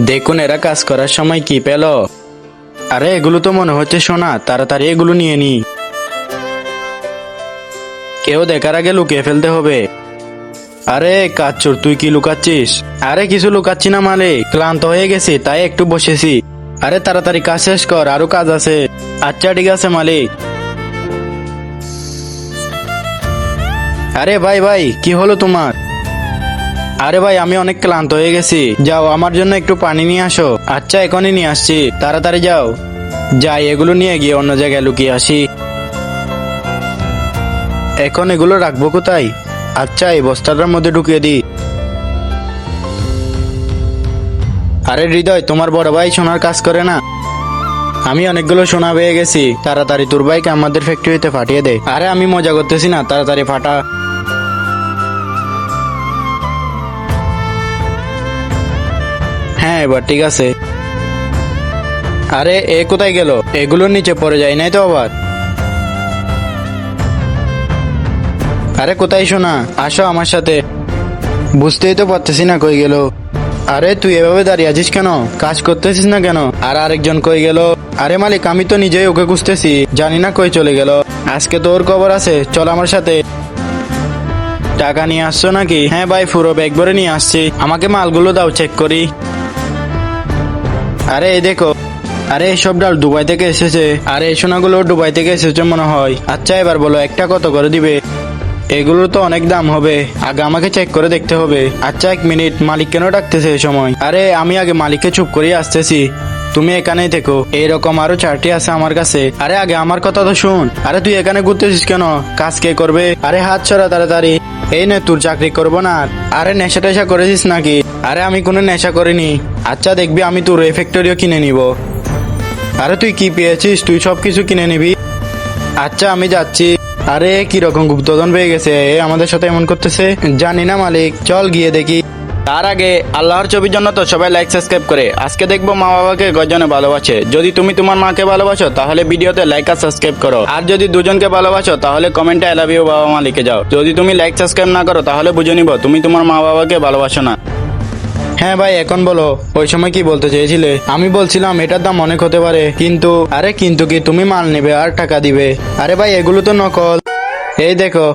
দেখুন এরা কাজ করার সময় কি পেল। আরে এগুলো তো মনে হচ্ছে সোনা, তাড়াতাড়ি এগুলো নিয়ে নি। কেউ দেখার আগে লুকিয়ে ফেলতে হবে। আরে কাচ্চুর, তুই কি লুকাচ্ছিস? আরে কিছু লুকাচ্ছি না মালিক, ক্লান্ত হয়ে গেছি তাই একটু বসেছি। আরে তাড়াতাড়ি কাজ শেষ কর, আরো কাজ আছে। আচ্ছা ঠিক আছে মালিক। আরে ভাই ভাই, কি হলো তোমার? আরে ভাই আমি অনেক ক্লান্ত হয়ে গেছি, যাও আমার জন্য একটু পানি নিয়ে আসো। আচ্ছা এখনই নিয়ে আসছি, তাড়াতাড়ি যাও। যাই এগুলো নিয়ে গিয়ে অন্য জায়গায় লুকিয়ে আসি। এখন এগুলো রাখবো কোথায়? আচ্ছা এই বস্তাটার মধ্যে ঢুকিয়ে দিই। আরে হৃদয়, তোমার বড় ভাই সোনার কাজ করে না? আমি অনেকগুলো সোনা পেয়ে গেছি, তাড়াতাড়ি তোর ভাইকে আমাদের ফ্যাক্টরিতে পাঠিয়ে দে। আরে আমি মজা করতেছি না, তাড়াতাড়ি ফাটা। হ্যাঁ এবার ঠিক আছে। আরে এ কোথায় গেল? এগুলোর নিচে পড়ে যায় নাই তো আবার? আরে কোথায় সোনা, আসো আমার সাথে। বুঝতেই তো পারতেছি না কই গেল। আরে তুই এভাবে দাঁড়িয়ে আছিস কেন? কাজ করতেছিস না কেন? আর আরেকজন কই গেল? আরে মালিক আমি তো নিজেই ওকে খুঁজতেছি, জানি না কই চলে গেল। আজকে তোর খবর আছে, চল আমার সাথে। টাকা নিয়ে আসছো নাকি? হ্যাঁ ভাই পুরো ব্যাগ ভরে নিয়ে আসছি, আমাকে মালগুলো দাও চেক করি। আরে এই দেখো। আরে এসব ডাল দুবাই থেকে এসেছে। আরে এই সোনাগুলো দুবাই থেকে এসেছে মনে হয়। আচ্ছা এবার বলো একটা কত করে দিবে? এগুলোর তো অনেক দাম হবে, আগে আমাকে চেক করে দেখতে হবে। আচ্ছা এক মিনিট, মালিক কেন ডাকতেছে এই সময়? আরে আমি আগে মালিককে চুপ করিয়ে আসতেছি, তুমি এখানেই থেকো। এইরকম আরো 4টি আছে আমার কাছে। আরে আগে আমার কথা তো শুন। আরে তুই এখানে ঘুরতেছিস কেন? কাজ কে করবে? আরে হাত ছড়া তাড়াতাড়ি। এই নে তোর চাকরি করবো না আর। আরে নেশা টেশা করেছিস নাকি? আরে আমি কোনো নেশা করিনি। আচ্ছা দেখবি আমি তোর এই ফ্যাক্টরিও কিনে নিব। আরে তুই কি পেয়েছিস? তুই সব কিছু কিনে নিবি। আচ্ছা আমি যাচ্ছি। আরে কি রকম গুপ্তধন পেয়ে গেছে, এ আমাদের সাথে এমন করতেছে। জানি না মালিক, চল গিয়ে দেখি। তার আগে আল্লাহর ছবির জন্য তো সবাই লাইক সাবস্ক্রাইব করে। আজকে দেখবো মা বাবাকে কয়জনে ভালোবাসে। যদি তুমি তোমার মাকে ভালোবাসো তাহলে ভিডিওতে লাইক আর সাবস্ক্রাইব করো, আর যদি দুজনকে ভালোবাসো তাহলে কমেন্টে আই লাভ ইউ বাবা মা লিখে যাও। যদি তুমি লাইক সাবস্ক্রাইব না করো তাহলে বুঝে নিব তুমি তোমার মা বাবাকে ভালোবাসো না। হ্যাঁ ভাই এখন বলো, ওই সময় কি বলতে চেয়েছিলে? আমি বলছিলাম এটার দাম অনেক হতে পারে, কিন্তু আরে কিন্তু কি, তুমি মাল নেবে আর টাকা দিবে। আরে ভাই এগুলো তো নকল, এই দেখো।